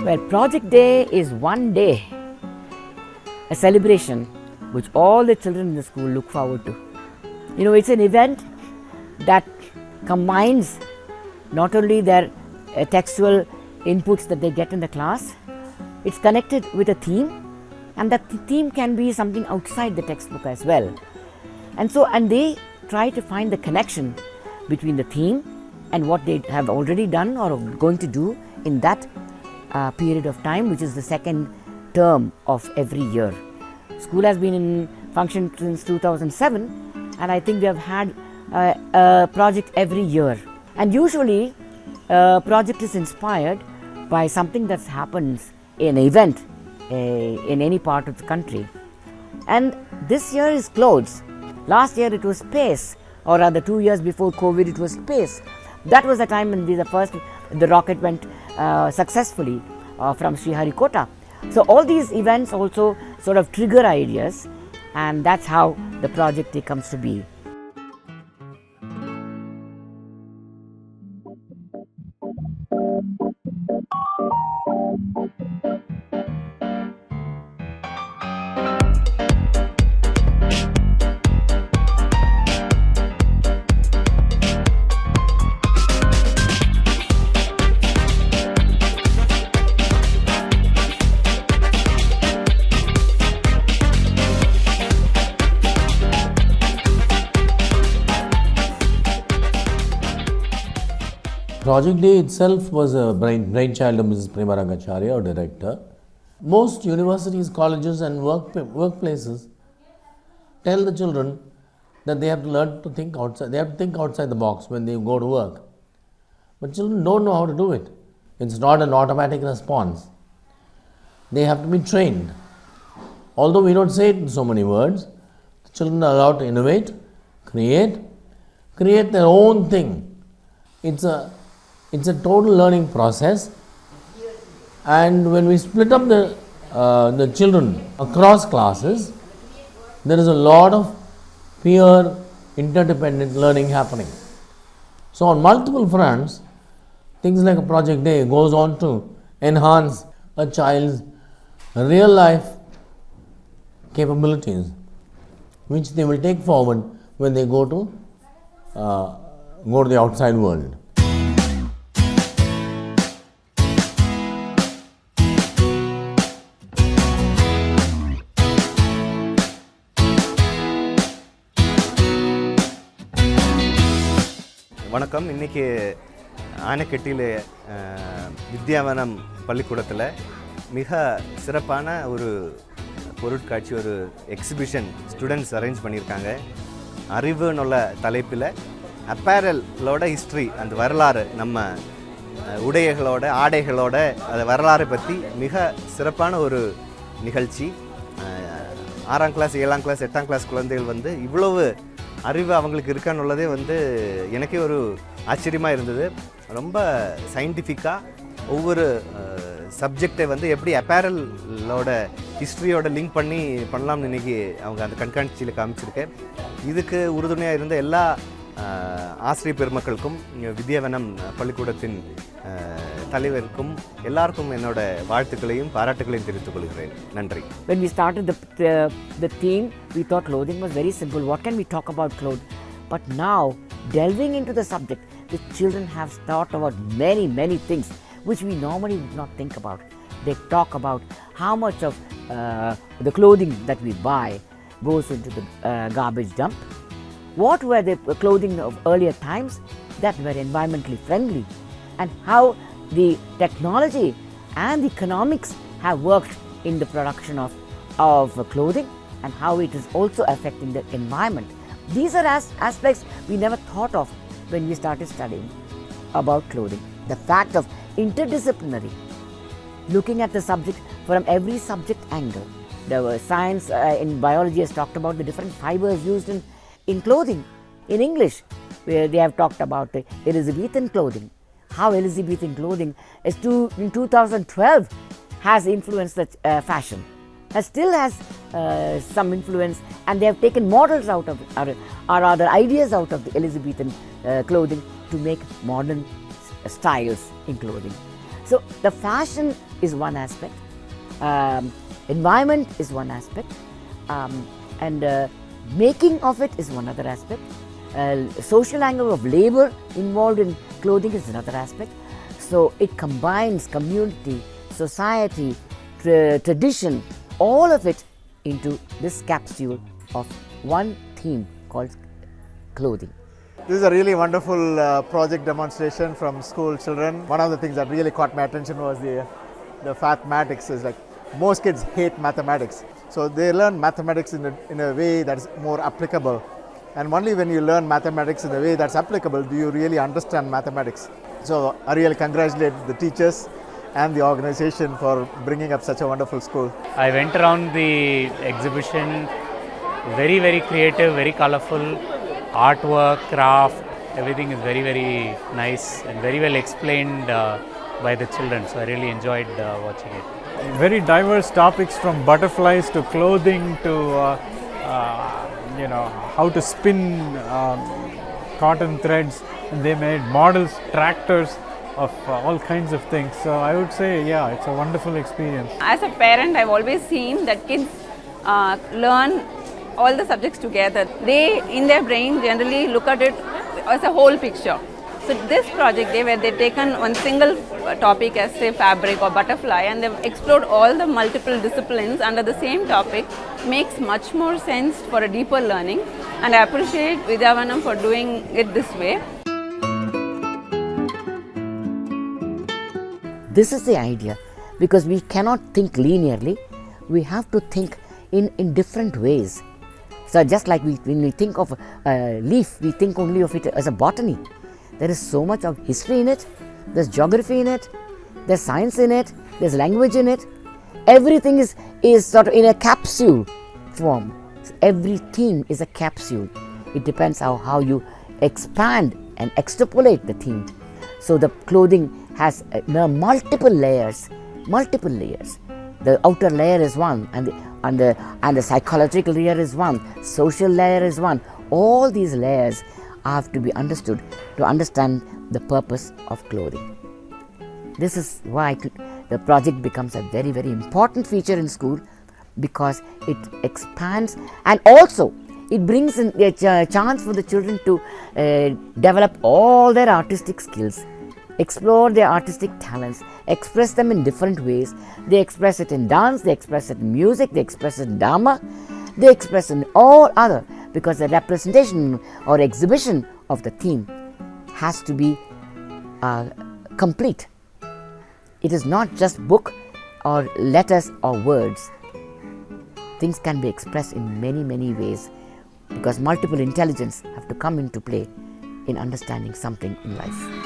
Well, Project Day is one day, a celebration which all the children in the school look forward to. You know, it's an event that combines not only their textual inputs that they get in the class, it's connected with a theme, and that theme can be something outside the textbook as well. And they try to find the connection between the theme and what they have already done or are going to do in that period of time, which is the second term of every year. School has been in function since 2007, and I think we have had a project every year. And usually, project is inspired by something that happens in an event in any part of the country. And this year is clothes. Last year it was space, or rather 2 years before COVID it was space. That was the time when the rocket went successfully from Sriharikota. So all these events also sort of trigger ideas, and that's how the project day comes to be. Project Day itself was a brainchild of Mrs. Premarangacharya, our director. Most universities, colleges and workplaces tell the children that they have to learn to think outside. They have to think outside the box when they go to work. But children don't know how to do it. It's not an automatic response. They have to be trained. Although we don't say it in so many words, the children are allowed to innovate, create their own thing. It's a total learning process, and when we split up the children across classes, there is a lot of peer interdependent learning happening. So on multiple fronts, things like a project day goes on to enhance a child's real life capabilities, which they will take forward when they go to the outside world. வணக்கம். இன்றைக்கி ஆனைக்கட்டியில் வித்யா வனம் பள்ளிக்கூடத்தில் மிக சிறப்பான ஒரு பொருட்காட்சி, ஒரு exhibition students arrange பண்ணியிருக்காங்க. அறிவுன்னுள்ள தலைப்பில் அப்பேரலோட ஹிஸ்ட்ரி, அந்த வரலாறு, நம்ம உடைகளோட ஆடைகளோட அந்த வரலாறை பற்றி மிக சிறப்பான ஒரு நிகழ்ச்சி. 6ஆம் கிளாஸ் 7ஆம் கிளாஸ் 8ஆம் கிளாஸ் குழந்தைகள் இவ்வளவு அறிவு அவங்களுக்கு இருக்கான்னுள்ளதே எனக்கே ஒரு ஆச்சரியமாக இருந்தது. ரொம்ப சயின்டிஃபிக்காக ஒவ்வொரு சப்ஜெக்டை எப்படி அப்பேரலோட ஹிஸ்ட்ரியோட லிங்க் பண்ணலாம்னு இன்றைக்கி அவங்க அந்த கண்காட்சியில் காமிச்சிருக்கேன். இதுக்கு உறுதுணையாக இருந்த எல்லா ஆசிரியர் பெருமக்களுக்கும், வித்யாவனம் பள்ளிக்கூடத்தின் தலைவருக்கும் எல்லாருக்கும் என்னோட வாழ்த்துக்களையும் பாராட்டுகளையும் தெரிவித்துக் கொள்கிறேன். நன்றி. When we started the theme, we thought clothing was very simple. What can we talk about clothes? But now, delving into the subject, the children have thought about many things which we normally would not think about. They talk about how much of the clothing that we buy goes into the garbage dump. What were the clothing of earlier times that were environmentally friendly, and how the technology and the economics have worked in the production of clothing, and how it is also affecting the environment. These are aspects we never thought of when we started studying about clothing. The fact of interdisciplinary, looking at the subject from every subject angle. There was science in biology has talked about the different fibers used in clothing. In English, where they have talked about Elizabethan clothing, how Elizabethan clothing in 2012 has influenced the fashion, still has some influence, and they have taken models out of or other ideas out of the Elizabethan clothing to make modern styles in clothing. So the fashion is one aspect, environment is one aspect, and making of it is one other aspect. Social angle of labor involved in clothing is another aspect. So it combines community, society, tradition, all of it into this capsule of one theme called clothing. This is a really wonderful project demonstration from school children. One of the things that really caught my attention was the mathematics. Is like most kids hate mathematics, so they learn mathematics in a way that is more applicable. And only when you learn mathematics in a way that's applicable do you really understand mathematics. So I really congratulate the teachers and the organization for bringing up such a wonderful school. I went around the exhibition, very, very creative, very colorful, artwork, craft, everything is very, very nice and very well explained by the children. So I really enjoyed watching it. Very diverse topics from butterflies to clothing to how to spin cotton threads, and they made models, tractors of all kinds of things. So I would say, yeah, it's a wonderful experience. As a parent, I've always seen that kids learn all the subjects together. They, in their brain, generally look at it as a whole picture. So this project, they've taken one single topic as say fabric or butterfly, and they've explored all the multiple disciplines under the same topic. Makes much more sense for a deeper learning, and I appreciate Vidya Vanam for doing it this way. This is the idea, because we cannot think linearly, we have to think in different ways. So just like when we think of a leaf, we think only of it as a botany. There is so much of history in it, there's geography in it, there's science in it, there's language in it. Everything is sort of in a capsule form. Every theme is a capsule. It depends how you expand and extrapolate the theme. So the clothing has multiple layers. The outer layer is one, and the psychological layer is one, social layer is one. All these layers have to be understood to understand the purpose of clothing. This is why the project becomes a very, very important feature in school, because it expands and also it brings in a chance for the children to develop all their artistic skills, explore their artistic talents, express them in different ways. They express it in dance, they express it in music, they express it in drama, they express it in all other, because the representation or exhibition of the theme has to be complete. It is not just book or letters or words. Things can be expressed in many, many ways, because multiple intelligence have to come into play in understanding something in life.